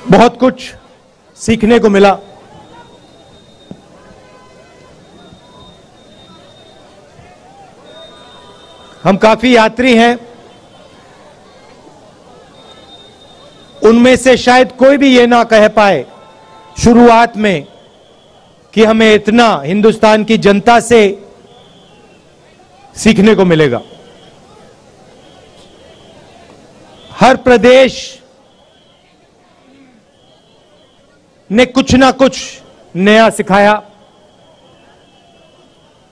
बहुत कुछ सीखने को मिला। हम काफी यात्री हैं, उनमें से शायद कोई भी ये ना कह पाए शुरुआत में कि हमें इतना हिंदुस्तान की जनता से सीखने को मिलेगा। हर प्रदेश ने कुछ ना कुछ नया सिखाया।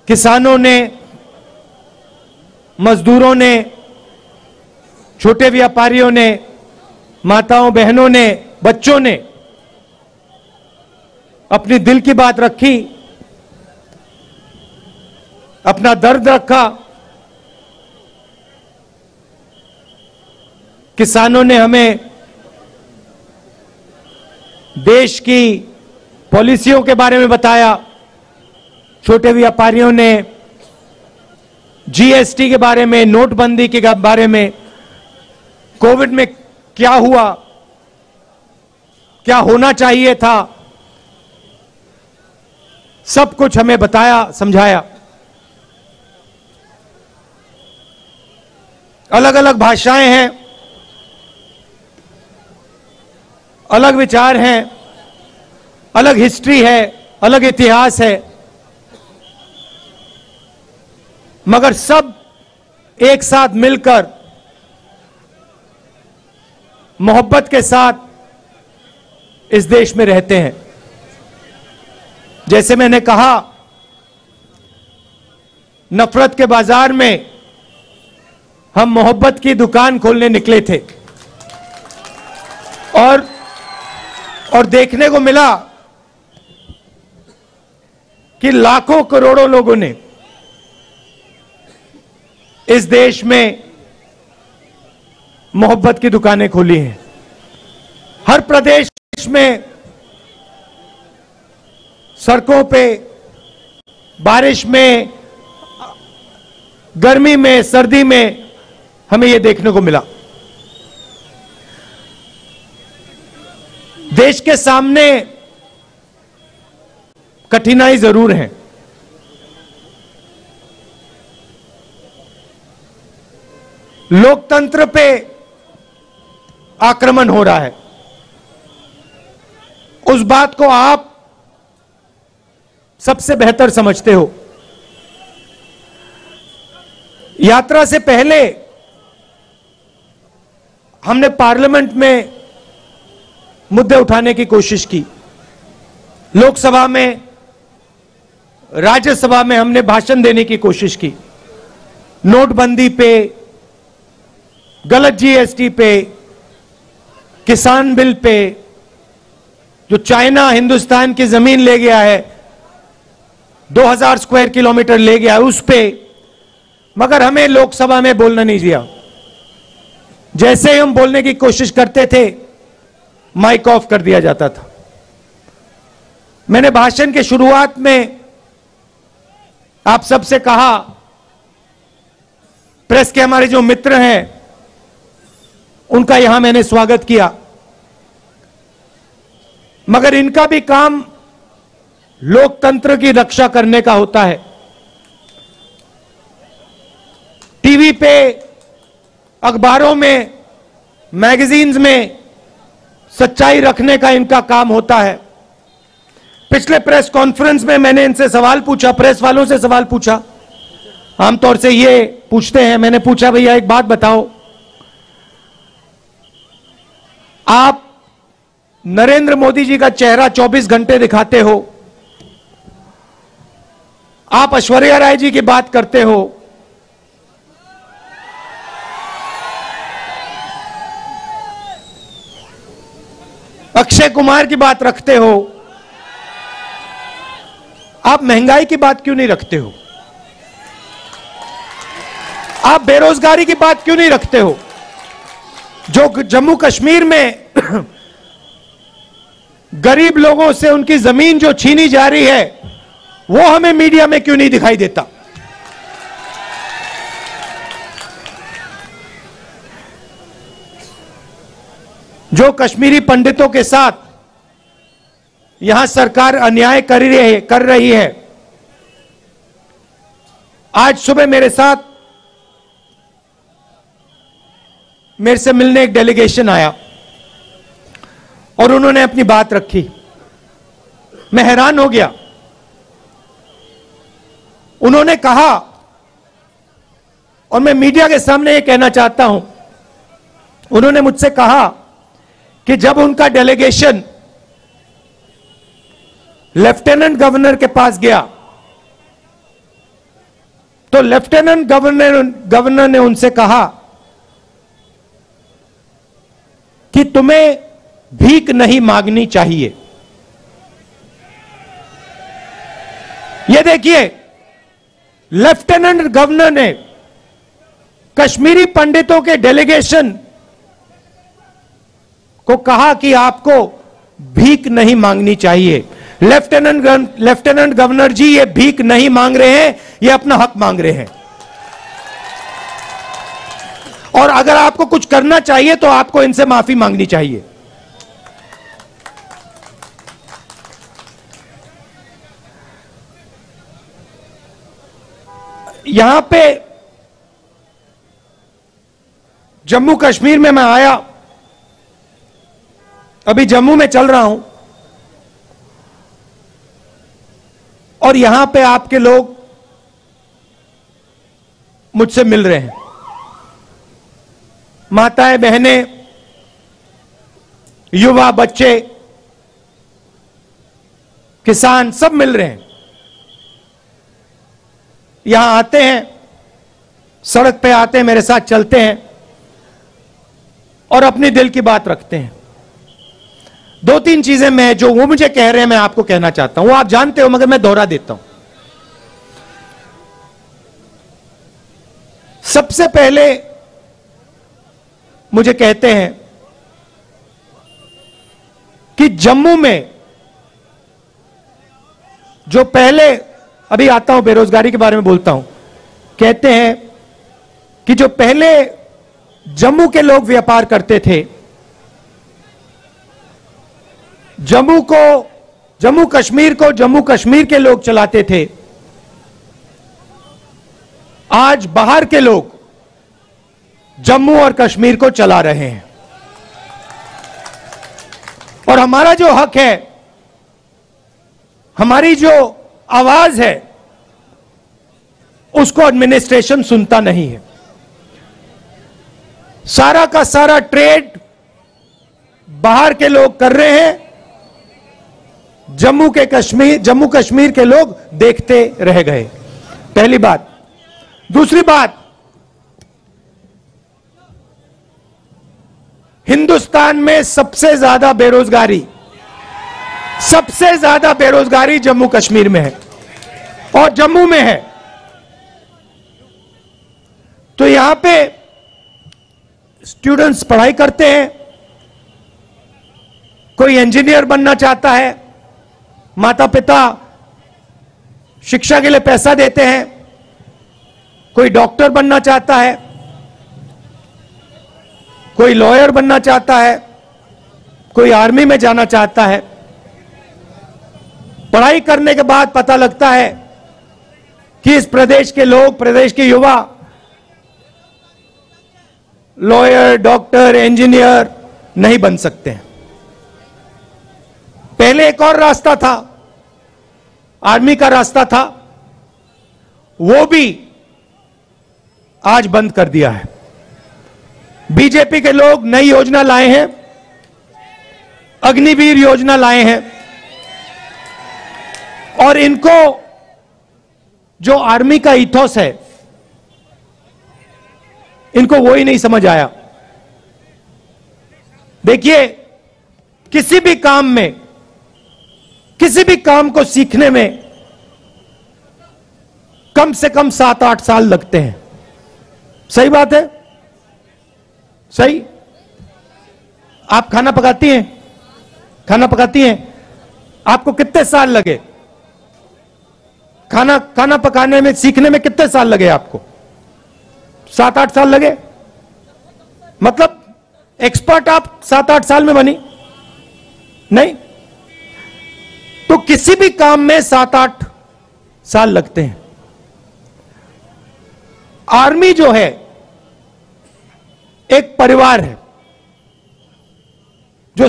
किसानों ने, मजदूरों ने, छोटे व्यापारियों ने, माताओं बहनों ने, बच्चों ने अपनी दिल की बात रखी, अपना दर्द रखा। किसानों ने हमें देश की पॉलिसियों के बारे में बताया, छोटे व्यापारियों ने जीएसटी के बारे में, नोटबंदी के बारे में, कोविड में क्या हुआ, क्या होना चाहिए था, सब कुछ हमें बताया, समझाया। अलग अलग भाषाएं हैं, अलग विचार हैं, अलग हिस्ट्री है, अलग इतिहास है, मगर सब एक साथ मिलकर मोहब्बत के साथ इस देश में रहते हैं। जैसे मैंने कहा, नफरत के बाजार में हम मोहब्बत की दुकान खोलने निकले थे और देखने को मिला कि लाखों करोड़ों लोगों ने इस देश में मोहब्बत की दुकानें खोली हैं। हर प्रदेश में सड़कों पे, बारिश में, गर्मी में, सर्दी में हमें यह देखने को मिला। देश के सामने कठिनाई जरूर है, लोकतंत्र पे आक्रमण हो रहा है। उस बात को आप सबसे बेहतर समझते हो। यात्रा से पहले हमने पार्लियामेंट में मुद्दे उठाने की कोशिश की, लोकसभा में, राज्यसभा में हमने भाषण देने की कोशिश की। नोटबंदी पे, गलत जीएसटी पे, किसान बिल पे, जो चाइना हिंदुस्तान की जमीन ले गया है, 2000 स्क्वायर किलोमीटर ले गया है, उस पे, मगर हमें लोकसभा में बोलना नहीं दिया। जैसे ही हम बोलने की कोशिश करते थे, माइक ऑफ कर दिया जाता था। मैंने भाषण के शुरुआत में आप सबसे कहा, प्रेस के हमारे जो मित्र हैं उनका यहां मैंने स्वागत किया, मगर इनका भी काम लोकतंत्र की रक्षा करने का होता है। टीवी पे, अखबारों में, मैगजीन्स में सच्चाई रखने का इनका काम होता है। पिछले प्रेस कॉन्फ्रेंस में मैंने इनसे सवाल पूछा, प्रेस वालों से सवाल पूछा, आमतौर से ये पूछते हैं। मैंने पूछा, भैया एक बात बताओ, आप नरेंद्र मोदी जी का चेहरा 24 घंटे दिखाते हो, आप ऐश्वर्या राय जी की बात करते हो, अक्षय कुमार की बात रखते हो, आप महंगाई की बात क्यों नहीं रखते हो? आप बेरोजगारी की बात क्यों नहीं रखते हो? जो जम्मू कश्मीर में गरीब लोगों से उनकी जमीन जो छीनी जा रही है, वो हमें मीडिया में क्यों नहीं दिखाई देता? जो कश्मीरी पंडितों के साथ यहां सरकार अन्याय कर रही है। आज सुबह मेरे से मिलने एक डेलीगेशन आया और उन्होंने अपनी बात रखी। मैं हैरान हो गया। उन्होंने कहा, और मैं मीडिया के सामने ये कहना चाहता हूं, उन्होंने मुझसे कहा कि जब उनका डेलीगेशन लेफ्टिनेंट गवर्नर के पास गया तो लेफ्टिनेंट गवर्नर ने उनसे कहा कि तुम्हें भीख नहीं मांगनी चाहिए। यह देखिए, लेफ्टिनेंट गवर्नर ने कश्मीरी पंडितों के डेलीगेशन को कहा कि आपको भीख नहीं मांगनी चाहिए। लेफ्टिनेंट गवर्नर जी, ये भीख नहीं मांग रहे हैं, ये अपना हक मांग रहे हैं। और अगर आपको कुछ करना चाहिए तो आपको इनसे माफी मांगनी चाहिए। यहां पे जम्मू कश्मीर में मैं आया, अभी जम्मू में चल रहा हूं, और यहां पे आपके लोग मुझसे मिल रहे हैं। माताएं, बहनें, युवा, बच्चे, किसान सब मिल रहे हैं। यहां आते हैं, सड़क पे आते हैं, मेरे साथ चलते हैं और अपनी दिल की बात रखते हैं। दो तीन चीजें मैं जो वो मुझे कह रहे हैं मैं आपको कहना चाहता हूं। वो आप जानते हो मगर मैं दोहरा देता हूं। सबसे पहले मुझे कहते हैं कि जम्मू में जो पहले, अभी आता हूं बेरोजगारी के बारे में बोलता हूं, कहते हैं कि जो पहले जम्मू के लोग व्यापार करते थे, जम्मू कश्मीर के लोग चलाते थे, आज बाहर के लोग जम्मू और कश्मीर को चला रहे हैं। और हमारा जो हक है, हमारी जो आवाज है, उसको एडमिनिस्ट्रेशन सुनता नहीं है। सारा का सारा ट्रेड बाहर के लोग कर रहे हैं, जम्मू कश्मीर के लोग देखते रह गए। पहली बात। दूसरी बात, हिंदुस्तान में सबसे ज्यादा बेरोजगारी जम्मू कश्मीर में है और जम्मू में है। तो यहां पे स्टूडेंट्स पढ़ाई करते हैं, कोई इंजीनियर बनना चाहता है, माता पिता शिक्षा के लिए पैसा देते हैं, कोई डॉक्टर बनना चाहता है, कोई लॉयर बनना चाहता है, कोई आर्मी में जाना चाहता है। पढ़ाई करने के बाद पता लगता है कि इस प्रदेश के लोग, प्रदेश के युवा लॉयर, डॉक्टर, इंजीनियर नहीं बन सकते हैं। पहले एक और रास्ता था, आर्मी का रास्ता था, वो भी आज बंद कर दिया है। बीजेपी के लोग नई योजना लाए हैं, अग्निवीर योजना लाए हैं, और इनको जो आर्मी का इथोस है, इनको वो ही नहीं समझ आया। देखिए, किसी भी काम को सीखने में कम से कम 7-8 साल लगते हैं। सही बात है? सही? आप खाना पकाती हैं? आपको कितने साल लगे? खाना पकाने में, सीखने में कितने साल लगे आपको? 7-8 साल लगे। मतलब एक्सपर्ट आप 7-8 साल में बनी? नहीं। तो किसी भी काम में 7-8 साल लगते हैं। आर्मी जो है एक परिवार है। जो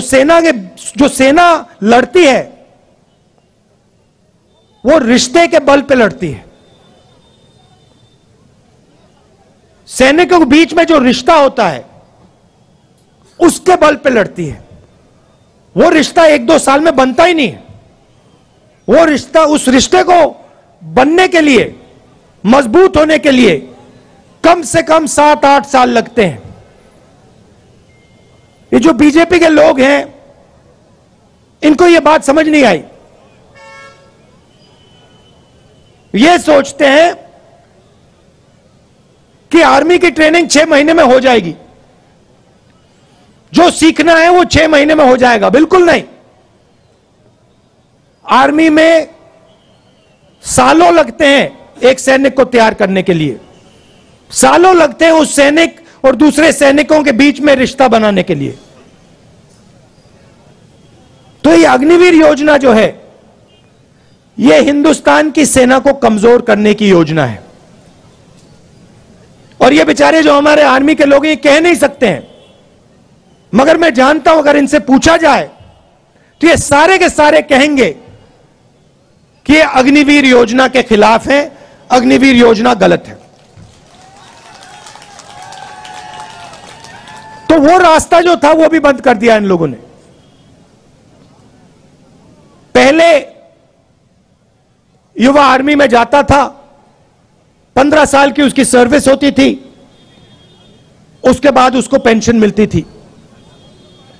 सेना लड़ती है वो रिश्ते के बल पे लड़ती है। सैनिकों के बीच में जो रिश्ता होता है उसके बल पे लड़ती है। वो रिश्ता 1-2 साल में बनता ही नहीं है। वो रिश्ता, उस रिश्ते को बनने के लिए, मजबूत होने के लिए कम से कम 7-8 साल लगते हैं। ये जो बीजेपी के लोग हैं इनको ये बात समझ नहीं आई। ये सोचते हैं कि आर्मी की ट्रेनिंग 6 महीने में हो जाएगी, जो सीखना है वो 6 महीने में हो जाएगा। बिल्कुल नहीं। आर्मी में सालों लगते हैं एक सैनिक को तैयार करने के लिए। सालों लगते हैं उस सैनिक और दूसरे सैनिकों के बीच में रिश्ता बनाने के लिए। तो ये अग्निवीर योजना जो है ये हिंदुस्तान की सेना को कमजोर करने की योजना है। और ये बेचारे जो हमारे आर्मी के लोग ये कह नहीं सकते हैं, मगर मैं जानता हूं अगर इनसे पूछा जाए तो ये सारे के सारे कहेंगे कि ये अग्निवीर योजना के खिलाफ है, अग्निवीर योजना गलत है। तो वो रास्ता जो था वो भी बंद कर दिया इन लोगों ने। पहले युवा आर्मी में जाता था, 15 साल की उसकी सर्विस होती थी, उसके बाद उसको पेंशन मिलती थी।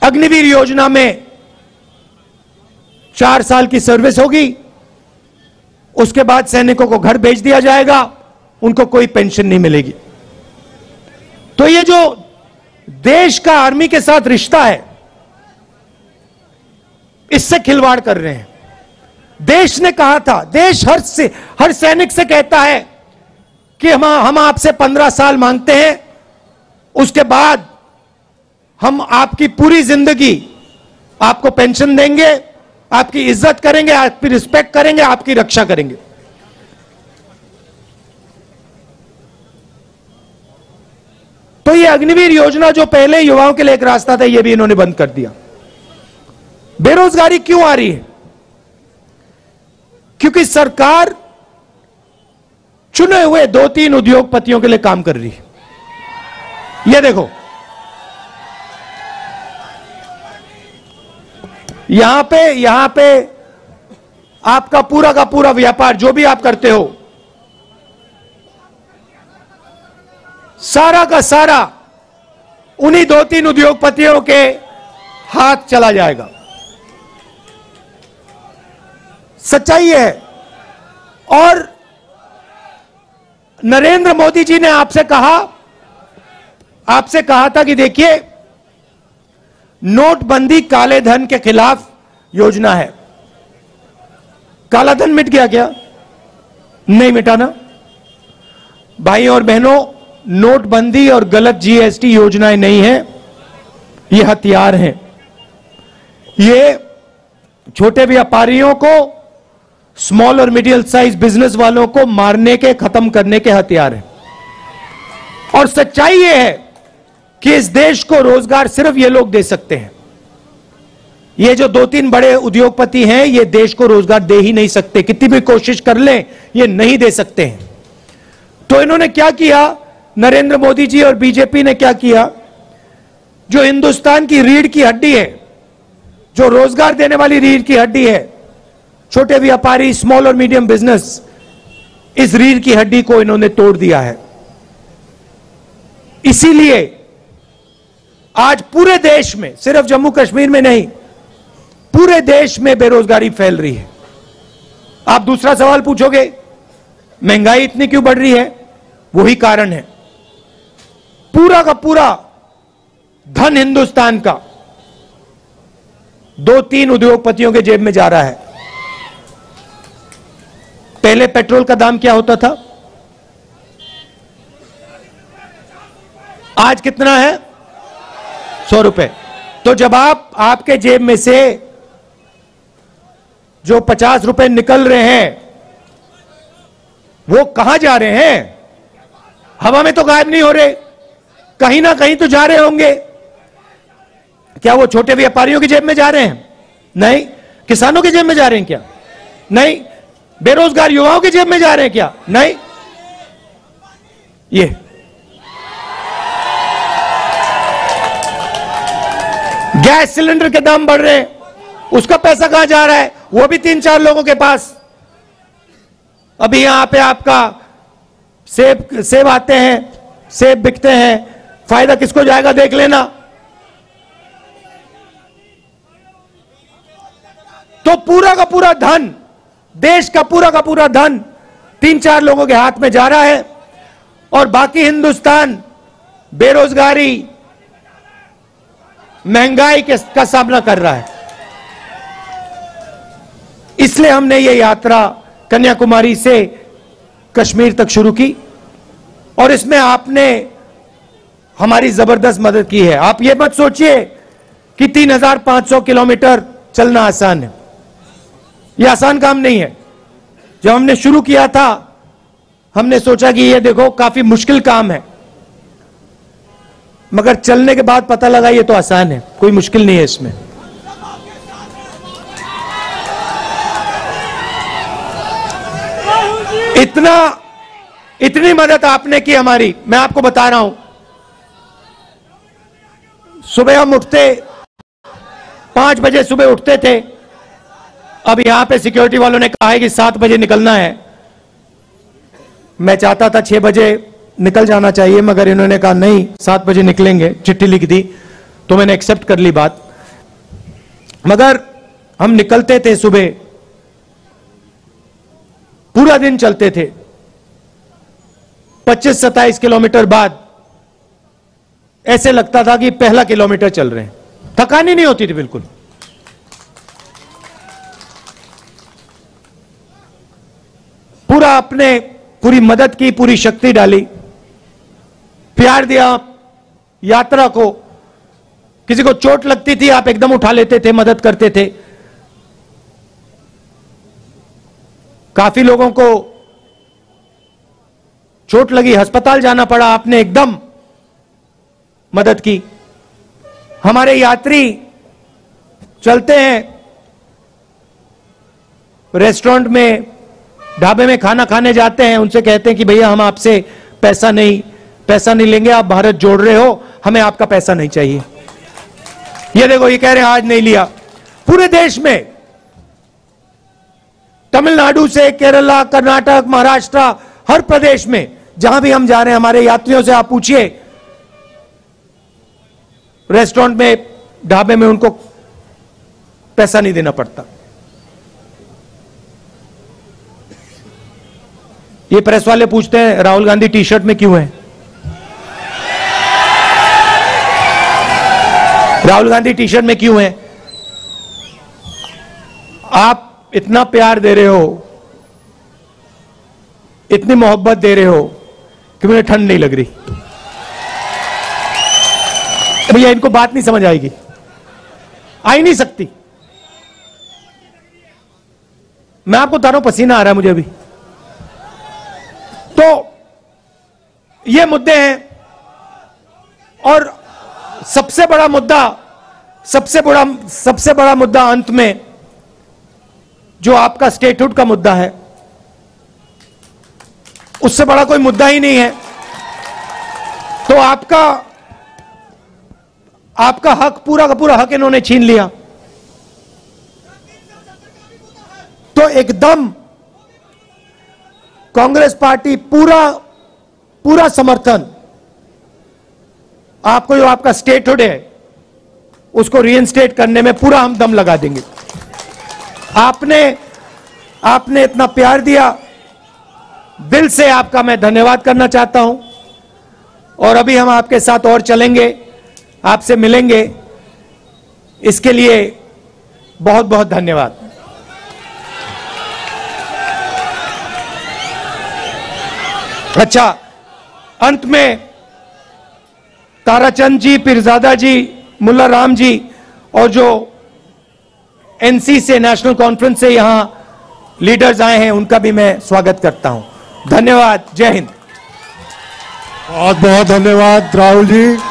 अग्निवीर योजना में 4 साल की सर्विस होगी, उसके बाद सैनिकों को घर भेज दिया जाएगा, उनको कोई पेंशन नहीं मिलेगी। तो ये जो देश का आर्मी के साथ रिश्ता है इससे खिलवाड़ कर रहे हैं। देश ने कहा था, देश हर सैनिक से कहता है कि हम आपसे 15 साल मांगते हैं, उसके बाद हम आपकी पूरी जिंदगी आपको पेंशन देंगे, आपकी इज्जत करेंगे, आपकी रिस्पेक्ट करेंगे, आपकी रक्षा करेंगे। तो ये अग्निवीर योजना जो पहले युवाओं के लिए एक रास्ता था, ये भी इन्होंने बंद कर दिया। बेरोजगारी क्यों आ रही है? क्योंकि सरकार चुने हुए 2-3 उद्योगपतियों के लिए काम कर रही है। ये देखो, यहां पे आपका पूरा का पूरा व्यापार जो भी आप करते हो, सारा का सारा उन्हीं 2-3 उद्योगपतियों के हाथ चला जाएगा। सच्चाई है। और नरेंद्र मोदी जी ने आपसे कहा था कि देखिए, नोटबंदी काले धन के खिलाफ योजना है। काला धन मिट गया क्या? नहीं मिटा ना। भाई और बहनों, नोटबंदी और गलत जीएसटी योजनाएं नहीं है, ये हथियार हैं। ये छोटे व्यापारियों को, स्मॉल और मीडियम साइज बिजनेस वालों को मारने के, खत्म करने के हथियार हैं। और सच्चाई ये है कि इस देश को रोजगार सिर्फ ये लोग दे सकते हैं। ये जो 2-3 बड़े उद्योगपति हैं, ये देश को रोजगार दे ही नहीं सकते, कितनी भी कोशिश कर लें ये नहीं दे सकते हैं। तो इन्होंने क्या किया, नरेंद्र मोदी जी और बीजेपी ने क्या किया, जो हिंदुस्तान की रीढ़ की हड्डी है, जो रोजगार देने वाली रीढ़ की हड्डी है, छोटे व्यापारी, स्मॉल और मीडियम बिजनेस, इस रीढ़ की हड्डी को इन्होंने तोड़ दिया है। इसीलिए आज पूरे देश में, सिर्फ जम्मू कश्मीर में नहीं, पूरे देश में बेरोजगारी फैल रही है। आप दूसरा सवाल पूछोगे, महंगाई इतनी क्यों बढ़ रही है? वही कारण है। पूरा का पूरा धन हिंदुस्तान का 2-3 उद्योगपतियों के जेब में जा रहा है। पहले पेट्रोल का दाम क्या होता था? आज कितना है? 100 रुपए। तो जब आपके जेब में से जो 50 रुपए निकल रहे हैं वो कहां जा रहे हैं? हवा में तो गायब नहीं हो रहे, कहीं ना कहीं तो जा रहे होंगे। क्या वो छोटे व्यापारियों की जेब में जा रहे हैं? नहीं। किसानों की जेब में जा रहे हैं क्या? नहीं। बेरोजगार युवाओं की जेब में जा रहे हैं क्या? नहीं। ये गैस सिलेंडर के दाम बढ़ रहे हैं, उसका पैसा कहां जा रहा है? वो भी 3-4 लोगों के पास। अभी यहां पे आपका सेब आते हैं, सेब बिकते हैं, फायदा किसको जाएगा देख लेना। तो पूरा का पूरा धन, देश का पूरा धन 3-4 लोगों के हाथ में जा रहा है और बाकी हिंदुस्तान बेरोजगारी, महंगाई का सामना कर रहा है। इसलिए हमने ये यात्रा कन्याकुमारी से कश्मीर तक शुरू की और इसमें आपने हमारी जबरदस्त मदद की है। आप ये मत सोचिए कि 3500 किलोमीटर चलना आसान है, यह आसान काम नहीं है। जब हमने शुरू किया था हमने सोचा कि ये देखो काफी मुश्किल काम है, मगर चलने के बाद पता लगा ये तो आसान है, कोई मुश्किल नहीं है इसमें। इतनी मदद आपने की हमारी, मैं आपको बता रहा हूं। सुबह हम उठते 5 बजे सुबह उठते थे, अब यहां पे सिक्योरिटी वालों ने कहा है कि 7 बजे निकलना है। मैं चाहता था 6 बजे निकल जाना चाहिए, मगर इन्होंने कहा नहीं 7 बजे निकलेंगे, चिट्ठी लिख दी तो मैंने एक्सेप्ट कर ली बात। मगर हम निकलते थे सुबह, पूरा दिन चलते थे। 25-27 किलोमीटर बाद ऐसे लगता था कि पहला किलोमीटर चल रहे हैं, थकान ही नहीं होती थी बिल्कुल। पूरा अपने पूरी मदद की, पूरी शक्ति डाली, प्यार दिया यात्रा को। किसी को चोट लगती थी आप एकदम उठा लेते थे, मदद करते थे। काफी लोगों को चोट लगी, अस्पताल जाना पड़ा, आपने एकदम मदद की। हमारे यात्री चलते हैं, रेस्टोरेंट में, ढाबे में खाना खाने जाते हैं, उनसे कहते हैं कि भैया हम आपसे पैसा नहीं लेंगे, आप भारत जोड़ रहे हो, हमें आपका पैसा नहीं चाहिए। ये देखो ये कह रहे हैं आज नहीं लिया। पूरे देश में, तमिलनाडु से केरला, कर्नाटक, महाराष्ट्र, हर प्रदेश में जहां भी हम जा रहे हैं, हमारे यात्रियों से आप पूछिए, रेस्टोरेंट में, ढाबे में उनको पैसा नहीं देना पड़ता। ये प्रेस वाले पूछते हैं राहुल गांधी टी शर्ट में क्यों है? राहुल गांधी टी शर्ट में क्यों है? आप इतना प्यार दे रहे हो, इतनी मोहब्बत दे रहे हो कि मुझे ठंड नहीं लग रही। भैया इनको बात नहीं समझ आएगी, आ ही नहीं सकती। मैं आपको बता रहा हूं, पसीना आ रहा है मुझे अभी। तो ये मुद्दे हैं और सबसे बड़ा मुद्दा अंत में जो आपका स्टेटहुड का मुद्दा है, उससे बड़ा कोई मुद्दा ही नहीं है। तो आपका हक, पूरा का पूरा हक इन्होंने छीन लिया। तो एकदम कांग्रेस पार्टी पूरा समर्थन आपको, जो आपका स्टेटहुड है उसको रीइंस्टेट करने में पूरा हम दम लगा देंगे। आपने इतना प्यार दिया, दिल से आपका मैं धन्यवाद करना चाहता हूं। और अभी हम आपके साथ और चलेंगे, आपसे मिलेंगे, इसके लिए बहुत बहुत धन्यवाद। अच्छा, अंत में ताराचंद जी, पीरजादा जी, मुल्ला राम जी, और जो एनसी से, नेशनल कॉन्फ्रेंस से यहां लीडर्स आए हैं, उनका भी मैं स्वागत करता हूं। धन्यवाद। जय हिंद। बहुत बहुत धन्यवाद राहुल जी।